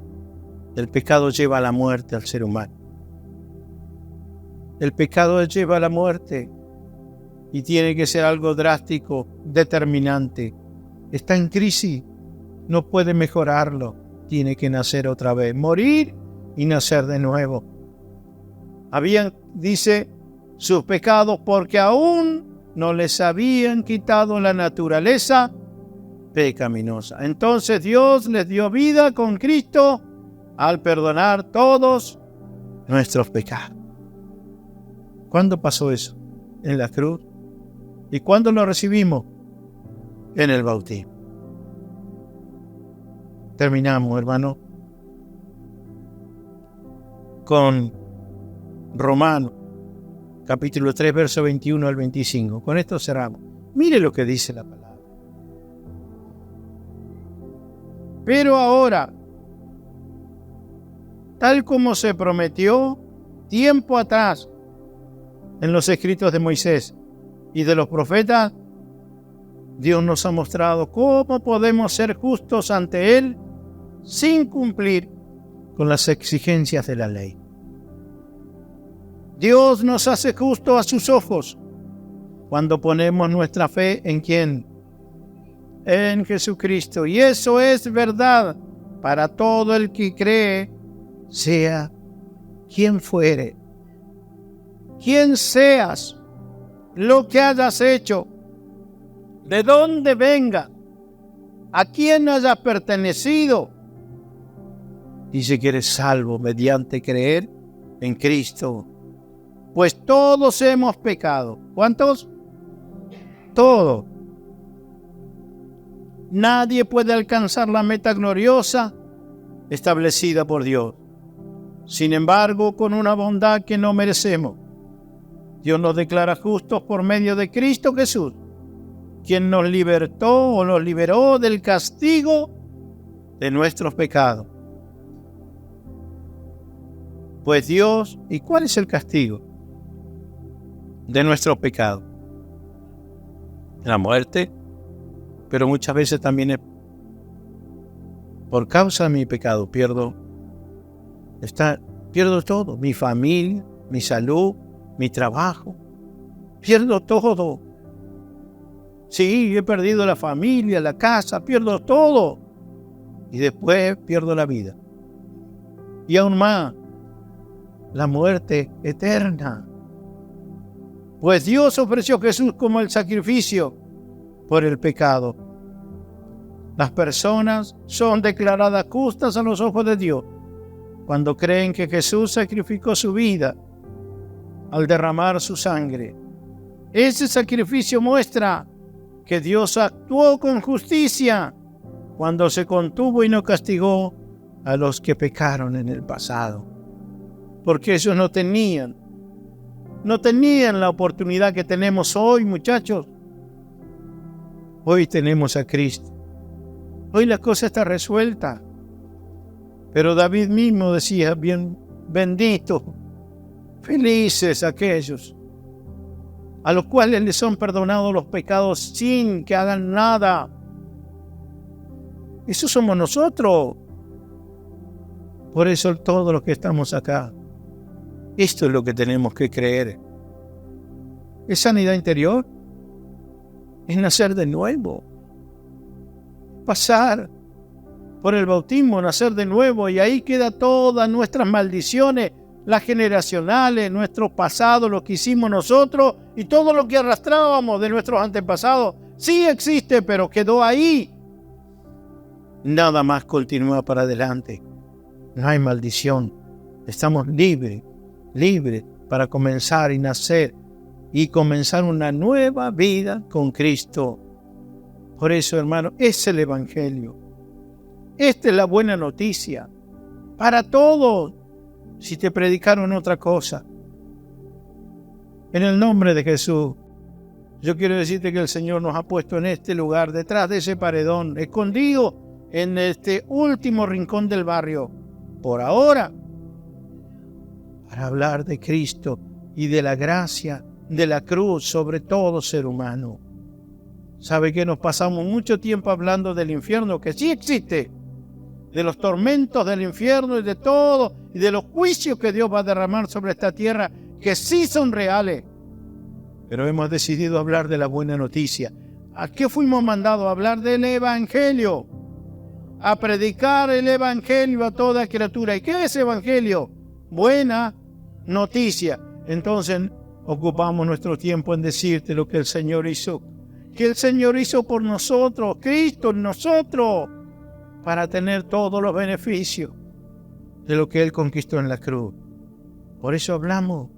El pecado lleva a la muerte al ser humano. El pecado lleva a la muerte y tiene que ser algo drástico, determinante. Está en crisis, no puede mejorarlo, tiene que nacer otra vez, morir y nacer de nuevo. Habían, dice, sus pecados porque aún no les habían quitado la naturaleza pecaminosa. Entonces Dios les dio vida con Cristo al perdonar todos nuestros pecados. ¿Cuándo pasó eso? En la cruz. ¿Y cuándo lo recibimos? En el bautismo. Terminamos, hermano, con Romanos, capítulo 3, verso 21 al 25. Con esto cerramos. Mire lo que dice la palabra. Pero ahora, tal como se prometió tiempo atrás en los escritos de Moisés y de los profetas, Dios nos ha mostrado cómo podemos ser justos ante Él sin cumplir con las exigencias de la ley. Dios nos hace justos a sus ojos cuando ponemos nuestra fe ¿en quién? En Jesucristo. Y eso es verdad para todo el que cree, sea quien fuere, quien seas, lo que hayas hecho, de dónde venga, a quién hayas pertenecido. Dice que eres salvo mediante creer en Cristo. Pues todos hemos pecado. ¿Cuántos? Todos. Nadie puede alcanzar la meta gloriosa establecida por Dios. Sin embargo, con una bondad que no merecemos, Dios nos declara justos por medio de Cristo Jesús, quien nos libertó o nos liberó del castigo de nuestros pecados. Pues Dios, ¿y cuál es el castigo de nuestros pecados? La muerte, pero muchas veces también es por causa de mi pecado. Pierdo todo, mi familia, mi salud, mi trabajo, pierdo todo. Sí, he perdido la familia, la casa, pierdo todo. Y después pierdo la vida. Y aún más, la muerte eterna. Pues Dios ofreció a Jesús como el sacrificio por el pecado. Las personas son declaradas justas a los ojos de Dios cuando creen que Jesús sacrificó su vida al derramar su sangre. Ese sacrificio muestra que Dios actuó con justicia cuando se contuvo y no castigó a los que pecaron en el pasado. Porque ellos no tenían la oportunidad que tenemos hoy, muchachos. Hoy tenemos a Cristo. Hoy la cosa está resuelta. Pero David mismo decía, bien bendito, felices aquellos a los cuales les son perdonados los pecados sin que hagan nada. Eso somos nosotros. Por eso todos los que estamos acá, esto es lo que tenemos que creer. Es sanidad interior. Es nacer de nuevo. Pasar por el bautismo, nacer de nuevo, y ahí queda todas nuestras maldiciones, las generacionales, nuestro pasado, lo que hicimos nosotros y todo lo que arrastrábamos de nuestros antepasados. Sí existe, pero quedó ahí. Nada más continúa para adelante. No hay maldición. Estamos libres para comenzar y nacer y comenzar una nueva vida con Cristo. Por eso, hermano, es el Evangelio. Esta es la buena noticia para todos. Si te predicaron otra cosa, en el nombre de Jesús, yo quiero decirte que el Señor nos ha puesto en este lugar, detrás de ese paredón, escondido en este último rincón del barrio, por ahora, para hablar de Cristo y de la gracia de la cruz sobre todo ser humano. ¿Sabe que nos pasamos mucho tiempo hablando del infierno, que sí existe? De los tormentos del infierno y de todo, y de los juicios que Dios va a derramar sobre esta tierra, que sí son reales. Pero hemos decidido hablar de la buena noticia. ¿A qué fuimos mandados? A hablar del Evangelio, a predicar el Evangelio a toda criatura. ¿Y qué es Evangelio? Buena noticia. Entonces ocupamos nuestro tiempo en decirte lo que el Señor hizo, que el Señor hizo por nosotros, Cristo en nosotros, para tener todos los beneficios de lo que Él conquistó en la cruz. Por eso hablamos.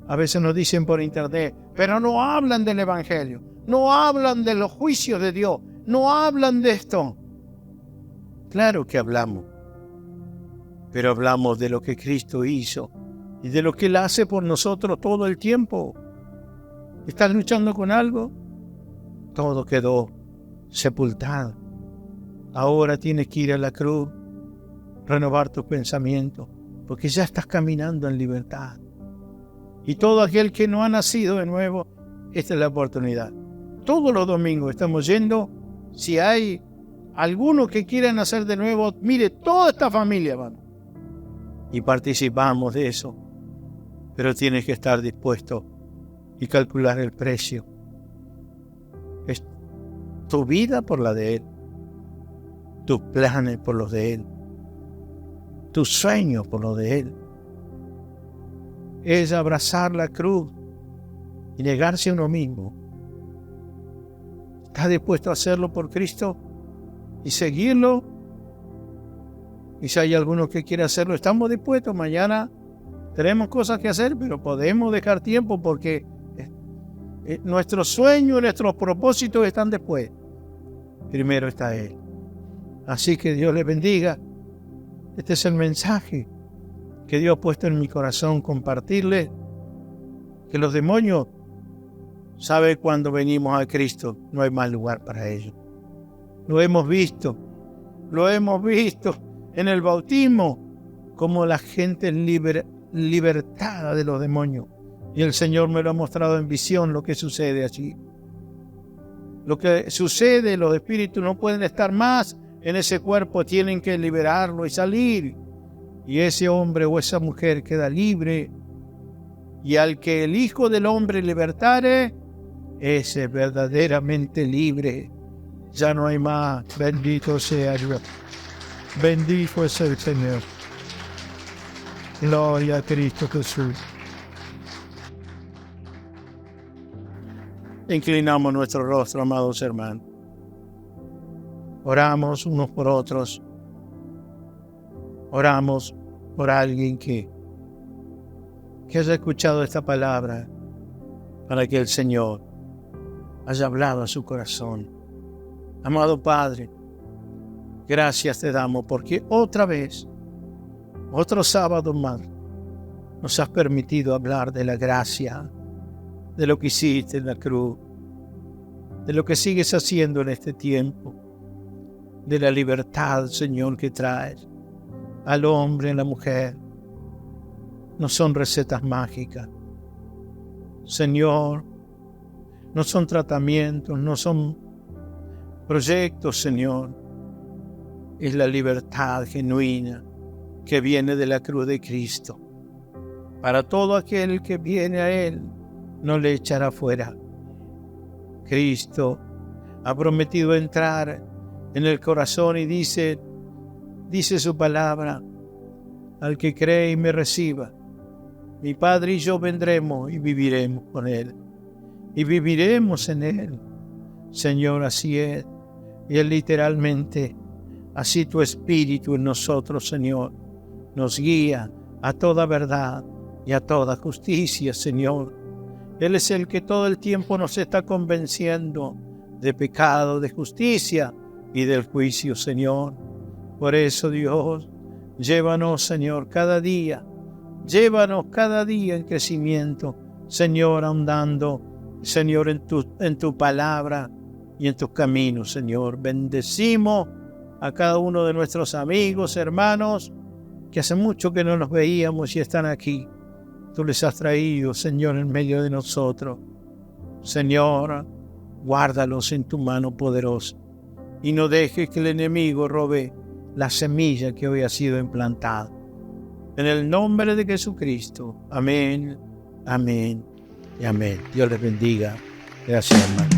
A veces nos dicen por internet, pero no hablan del Evangelio, no hablan de los juicios de Dios, no hablan de esto. Claro que hablamos, pero hablamos de lo que Cristo hizo y de lo que Él hace por nosotros todo el tiempo. ¿Estás luchando con algo? Todo quedó sepultado. Ahora tienes que ir a la cruz, renovar tus pensamientos, porque ya estás caminando en libertad. Y todo aquel que no ha nacido de nuevo, esta es la oportunidad. Todos los domingos estamos yendo. Si hay alguno que quiera nacer de nuevo, mire, toda esta familia vamos. Y participamos de eso. Pero tienes que estar dispuesto y calcular el precio. Es tu vida por la de Él. Tus planes por los de Él, tus sueños por los de Él. Es abrazar la cruz y negarse a uno mismo. ¿Estás dispuesto a hacerlo por Cristo y seguirlo? Y si hay alguno que quiere hacerlo, estamos dispuestos. Mañana tenemos cosas que hacer, pero podemos dejar tiempo porque nuestros sueños, nuestros propósitos están después. primero está Él. Así que Dios les bendiga. Este es el mensaje que Dios ha puesto en mi corazón, compartirles que los demonios saben cuando venimos a Cristo, no hay más lugar para ellos. Lo hemos visto en el bautismo, como la gente libertada de los demonios. Y el Señor me lo ha mostrado en visión lo que sucede allí. Lo que sucede, los espíritus no pueden estar más en ese cuerpo, tienen que liberarlo y salir. Y ese hombre o esa mujer queda libre. Y al que el Hijo del Hombre libertare, ese es verdaderamente libre. Ya no hay más. Bendito sea Dios. Bendito es el Señor. Gloria a Cristo Jesús. Inclinamos nuestro rostro, amados hermanos. Oramos unos por otros. Oramos por alguien que haya escuchado esta palabra, para que el Señor haya hablado a su corazón. Amado Padre, gracias te damos porque otra vez, otro sábado más, nos has permitido hablar de la gracia, de lo que hiciste en la cruz, de lo que sigues haciendo en este tiempo, de la libertad, Señor, que traes al hombre y a la mujer. No son recetas mágicas, Señor, no son tratamientos, no son proyectos, Señor. Es la libertad genuina que viene de la cruz de Cristo. Para todo aquel que viene a Él, no le echará fuera. Cristo ha prometido entrar en el corazón y dice su palabra: al que cree y me reciba, mi Padre y yo vendremos y viviremos con Él. Y viviremos en Él. Señor, así es. Y Él literalmente, así tu Espíritu en nosotros, Señor, nos guía a toda verdad y a toda justicia, Señor. Él es el que todo el tiempo nos está convenciendo de pecado, de justicia y del juicio, Señor. Por eso, Dios, llévanos, Señor, cada día. Llévanos cada día en crecimiento, Señor, ahondando, Señor, en tu palabra y en tus caminos, Señor. Bendecimos a cada uno de nuestros amigos, hermanos, que hace mucho que no nos veíamos y están aquí. Tú les has traído, Señor, en medio de nosotros. Señor, guárdalos en tu mano poderosa y no dejes que el enemigo robe la semilla que hoy ha sido implantada. En el nombre de Jesucristo. Amén, amén y amén. Dios les bendiga. Gracias, hermano.